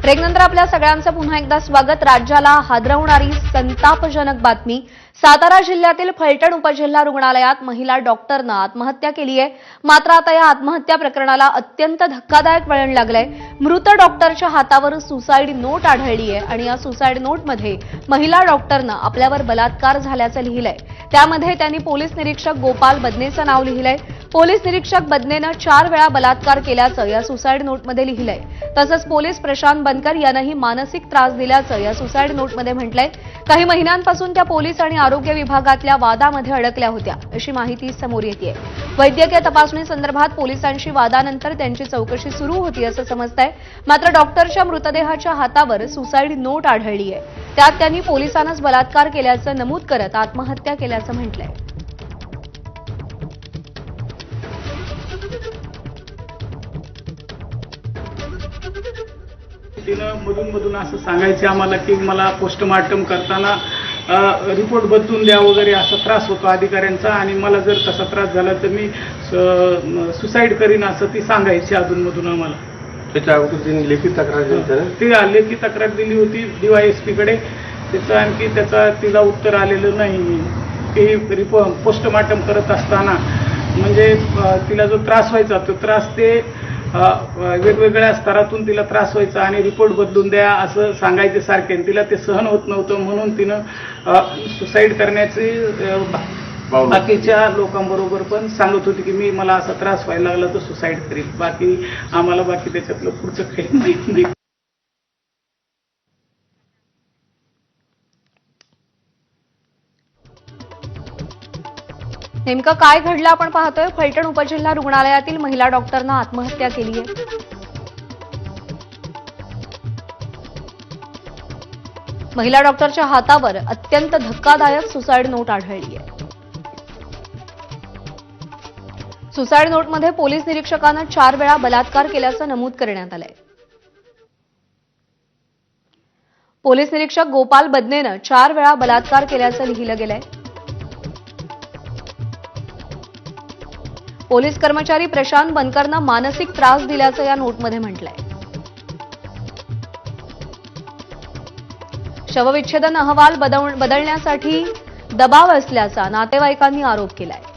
ब्रेकनंतर आपल्या सगळ्यांचं पुन्हा एकदा स्वागत। राज्याला हादरवणारी संतापजनक बातमी। सातारा जिल्ह्यातील फलटण उपजिल्हा रुग्णालयात महिला डॉक्टरनं आत्महत्या केली आहे। मात्र आता या आत्महत्या प्रकरणाला अत्यंत धक्कादायक वळण लागलंय। मृत डॉक्टरच्या हातावर सुसाईड नोट आढळली आहे आणि या सुसाईड नोटमध्ये महिला डॉक्टरनं आपल्यावर बलात्कार झाल्याचं लिहिलंय। त्यामध्ये त्यांनी पोलीस निरीक्षक गोपाल बदनेचं नाव लिहिलंय। पोलीस निरीक्षक बदनेनं 4 वेळा बलात्कार केल्याचं या सुसाईड नोटमध्ये लिहिलंय। तसंच पोलीस प्रशांत बनकर यांनाही मानसिक त्रास दिल्याचं या सुसाईड नोटमध्ये म्हटलंय। काही महिन्यांपासून त्या पोलीस आणि आरोग्य विभागातल्या वादामध्ये अडकल्या होत्या अशी माहिती समोर येतेय। वैद्यकीय तपासणी संदर्भात पोलिसांशी वादानंतर त्यांची चौकशी सुरू होती असं समजतंय। मात्र डॉक्टरच्या मृतदेहाच्या हातावर सुसाईड नोट आढळली आहे। त्यात त्यांनी पोलिसांनाच बलात्कार केल्याचं नमूद करत आत्महत्या केल्याचं म्हटलंय। तिनं मधून असं सांगायचे आम्हाला की मला पोस्टमार्टम करताना रिपोर्ट बदलून द्या वगैरे असा त्रास होतो अधिकाऱ्यांचा आणि मला जर तसा त्रास झाला तर मी सुसाईड करीन असं ती सांगायची अधूनमधून आम्हाला। त्याच्या अगोदर तिने लेखी तक्रार दिली ती लेखी तक्रार दिली होती DYSP कडे। त्याचं आणखी तिला उत्तर आलेलं नाही की पोस्टमार्टम करत असताना म्हणजे तिला जो त्रास व्हायचा तो त्रास ते वेगवेगळ्या स्तरातून तिला त्रास व्हायचा आणि रिपोर्ट बदलून द्या असं सांगायचे सारखे। तिला ते सहन होत नव्हतं म्हणून तिनं सुसाईड करण्याची बाकीच्या लोकांबरोबर पण सांगत होती की मला असा त्रास व्हायला लागला तर सुसाईड करीन। बाकी त्याच्यातलं पुढचं काही माहित नाही। नेमकं काय घडलं आपण पाहतोय। फलटण उपजिल्हा रुग्णालयातील महिला डॉक्टरनं आत्महत्या केली आहे। महिला डॉक्टरच्या हातावर अत्यंत धक्कादायक सुसाईड नोट आढळली आहे। सुसाईड नोटमध्ये पोलीस निरीक्षकानं 4 वेळा बलात्कार केल्याचं नमूद करण्यात आलंय। पोलीस निरीक्षक गोपाल बदनेनं 4 वेळा बलात्कार केल्याचं लिहिलं गेलंय। पोलीस कर्मचारी प्रशांत बनकरनं मानसिक त्रास दिल्याचं या नोटमध्ये म्हटलंय। शवविच्छेदन अहवाल बदलण्यासाठी दबाव असल्याचा नातेवाईकांनी आरोप केलाय।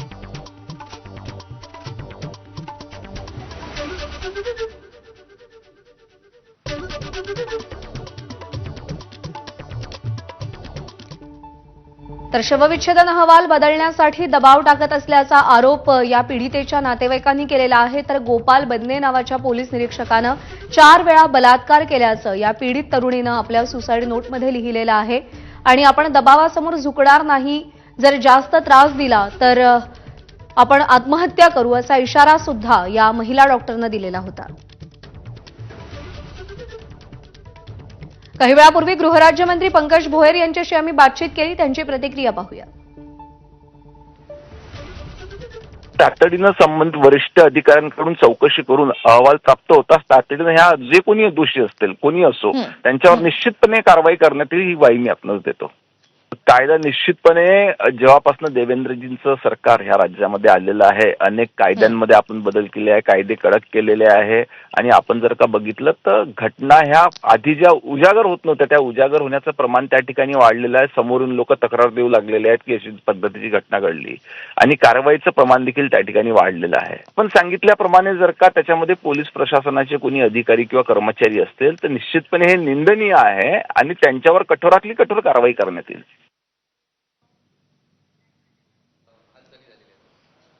तर शवविच्छेदन अहवाल बदलण्यासाठी दबाव टाकत असल्याचा आरोप या पीडितेच्या नातेवाईकांनी केलेला आहे। तर गोपाल बदने नावाच्या पोलीस निरीक्षकानं 4 वेळा बलात्कार केल्याचं या पीडित तरुणीनं आपल्या सुसाईड नोटमध्ये लिहिलेलं आहे आणि आपण दबावासमोर झुकणार नाही, जर जास्त त्रास दिला तर आपण आत्महत्या करू असा इशारा सुद्धा या महिला डॉक्टरनं दिलेला होता। काही वेळापूर्वी गृहराज्यमंत्री पंकज भोयर यांच्याशी आम्ही बातचीत केली, त्यांची प्रतिक्रिया पाहूया। तातडीनं संबंधित वरिष्ठ अधिकाऱ्यांकडून चौकशी करून अहवाल प्राप्त होताच तातडीनं ह्या जे कोणी दोषी असतील कोणी असो त्यांच्यावर निश्चितपणे कारवाई करण्यात येईल ही ग्वाही मी आपणास देतो। कायदा निश्चितपणे जेव्हापासून देवेंद्रजींचं सरकार ह्या राज्यामध्ये आलेलं आहे अनेक कायद्यांमध्ये आपण बदल केले आहे, कायदे कडक केलेले आहे आणि आपण जर का बघितलं तर घटना ह्या आधी ज्या उजागर होत नव्हत्या त्या उजागर होण्याचं प्रमाण त्या ठिकाणी वाढलेलं आहे। समोरून लोक तक्रार देऊ लागलेले आहेत की अशी पद्धतीची घटना घडली आणि कारवाईचं प्रमाण देखील त्या ठिकाणी वाढलेलं आहे। पण सांगितल्याप्रमाणे जर का त्याच्यामध्ये पोलीस प्रशासनाचे कोणी अधिकारी किंवा कर्मचारी असतील तर निश्चितपणे हे निंदनीय आहे आणि त्यांच्यावर कठोरातली कठोर कारवाई करण्यात येईल।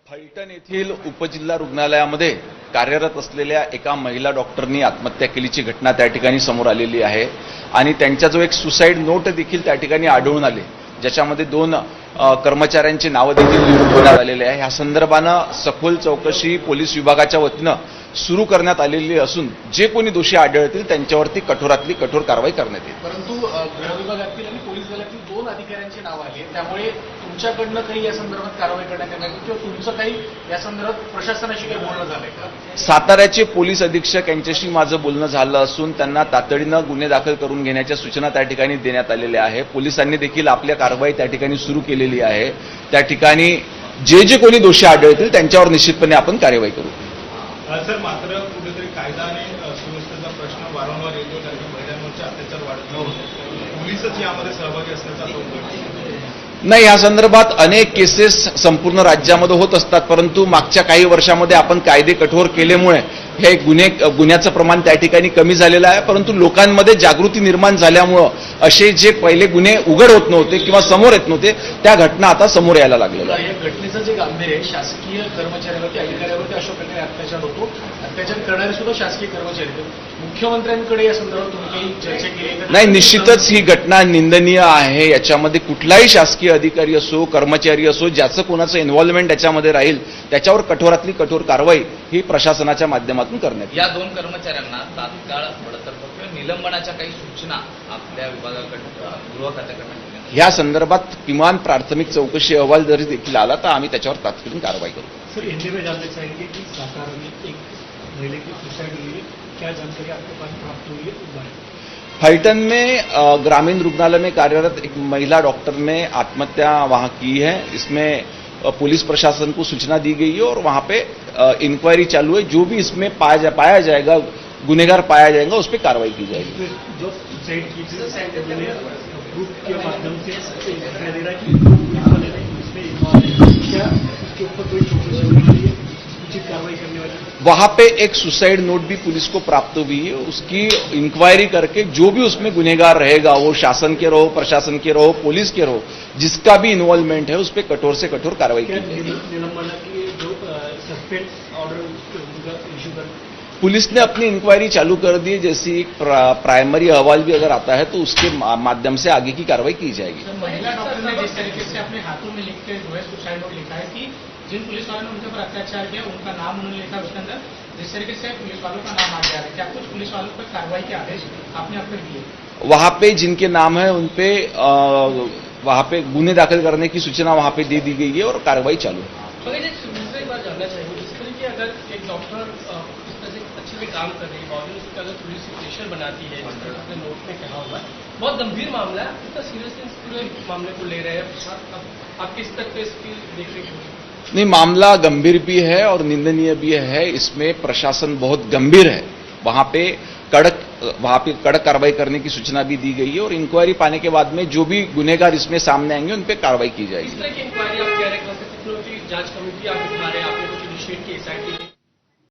फलटण येथील उपजिल्हा रुग्णालयामध्ये कार्यरत असलेल्या एका महिला डॉक्टरनी आत्महत्या केल्याची घटना त्या ठिकाणी समोर आलेली आहे आणि त्यांचा जो एक सुसाईड नोट देखील त्या ठिकाणी आढळून आले ज्याच्यामध्ये 2 कर्मचाऱ्यांची नावं देखील लिहून आलेले आहे। या संदर्भानं सखोल चौकशी पोलीस विभागाच्या वतीनं सुरू करण्यात आलेली असून जे कोणी दोषी आढळतील त्यांच्यावरती कठोरातली कठोर कारवाई करण्यात येईल। परंतु गृह विभागातील आणि पोलीस दलातील 2 अधिकाऱ्यांची नावं आली, त्यामुळे तुमच्याकडनं काही या संदर्भात कारवाई करण्यात येणार किंवा तुमचं काही या संदर्भात प्रशासनाशी काही बोलणं झालंय का? साताऱ्याचे पोलीस अधीक्षक यांच्याशी माझं बोलणं झालं असून त्यांना तातडीनं गुन्हे दाखल करून घेण्याच्या सूचना त्या ठिकाणी देण्यात आलेल्या आहे। पोलिसांनी देखील आपल्या कारवाई त्या ठिकाणी सुरू केलेली आहे। त्या ठिकाणी जे कोणी दोषी आढळतील त्यांच्यावर निश्चितपणे आपण कार्यवाही करू। सर, मात्र कुठेतरी कायदा आणि सुव्यवस्थेचा प्रश्न प्रश्न वारंवार येतो कारण की महिलांवरचे अत्याचार वाढत पोलीसच यामध्ये सहभागी असल्याचा तो उघड नाही, या संदर्भात अनेक केसेस संपूर्ण राज्यामध्ये होत असतात, परंतु मागच्या काही वर्षामध्ये आपण कायदे कठोर केल्यामुळे हे गुन्ह्याचं प्रमाण त्या ठिकाणी कमी झालेलं आहे. परंतु लोकांमध्ये जागृती निर्माण झाल्यामुळं असे जे पहिले गुन्हे उघड होत नव्हते किंवा समोर येत नव्हते त्या घटना आता समोर यायला लागलेल्या आहेत. या घटनेचं जे गांभीर्य आहे, शासकीय कर्मचाऱ्यावरती, अधिकाऱ्यावरती अशा प्रकारे अत्याचार होतो, अत्याचार करणारे सुद्धा शासकीय कर्मचारी आहेत. मुख्यमंत्र्यांकडे या संदर्भात तुम्ही काही चर्चा केली आहे का? नाही, निश्चितच ही घटना निंदनीय आहे. याच्यामध्ये कुठलाही शासकीय अधिकारी असो, कर्मचारी असो, ज्याचं कोणाचं इन्व्हॉल्वमेंट याच्यामध्ये राहील त्याच्यावर कठोरातली कठोर कारवाई ही प्रशासनाच्या माध्यमातून करण्यात येईल. या दोन कर्मचाऱ्यांना तात्काळ बडतर्फ किंवा निलंबनाच्या काही सूचना आपल्या विभागाकडून गृह खात्याकडून देण्यात ह्या संदर्भात किमान प्राथमिक चौकशी अहवाल जरी देखील आला तर आम्ही त्याच्यावर तात्काळ कारवाई करू. सर, हिंदी में जानना चाहेंगे कि साकार में एक महिला की सुसाइड हुई है, क्या जानकारी आपके पास प्राप्त हुई है इस बारे में? फलटन में ग्रामीण रुग्णालय में कार्यरत एक महिला डॉक्टर ने आत्महत्या वहां की है. इसमें पुलिस प्रशासन को सूचना दी गई है और वहां पे इंक्वायरी चालू है. जो भी इसमें पाया जाएगा, गुनहगार पाया जाएगा, उस पर कार्रवाई की जाएगी. जो सुसाइड की थी ग्रुप के माध्यम से दिखाई दे रहा है कि पुलिस वाले ने इसमें इन्वॉल्व है. क्या उसके ऊपर कोई चौकसी होनी चाहिए, उचित कार्रवाई करने वाली? वहां पे एक सुसाइड नोट भी पुलिस को प्राप्त हुई है. उसकी इंक्वायरी करके जो भी उसमें गुनहगार रहेगा, वो शासन के रहो, प्रशासन के रहो, पुलिस के रहो, जिसका भी इन्वॉल्वमेंट है उस पर कठोर से कठोर कार्रवाई की जाएगी. निलंबन की जो सस्पेंड ऑर्डर इशू कर पुलिस ने अपनी इंक्वायरी चालू कर दी. जैसी एक प्राइमरी अहवाल भी अगर आता है तो उसके माध्यम से आगे की कार्रवाई की जाएगी. महिला डॉक्टर ने जिस तरीके से अपने हाथों में लिख के जो है सुसाइड नोट लिखा है कि जिन पुलिस वालों ने उनके ऊपर अत्याचार किया उनका नाम उन्होंने लिखा, उसके अंदर जिस तरीके से पुलिस वालों का नाम आ गया है, क्या कुछ पुलिस वालों पर कार्रवाई के आदेश आपने अपने दिए? वहां पे जिनके नाम है उन पे वहां पे गुन्हे दाखिल करने की सूचना वहां पे दे दी गई है और कार्रवाई चालू है. दूसरी बात जानना चाहिए, जिस तरीके अगर एक डॉक्टर इस तरह से अच्छे से काम कर रही है, बावजूद उसका अगर पुलिस प्रेशर बनाती है, जिस तरह से नोट में कहा हुआ है, बहुत गंभीर मामला है, इतना सीरियसली इस पूरे मामले को ले रहे हैं. आप किस तक पे इसकी देखरेख होगी? नहीं, मामला गंभीर भी है और निंदनीय भी है. इसमें प्रशासन बहुत गंभीर है. वहां पे कड़क कार्रवाई करने की सूचना भी दी गई है और इंक्वायरी पाने के बाद में जो भी गुनहगार इसमें सामने आएंगे उन पे कार्रवाई की जाएगी. इस तरह की इंक्वायरी आप कह रहे हैं, कितनों की जांच कमेटी आप दिखा रहे हैं, आपने कुछ इनिशिएट की SIT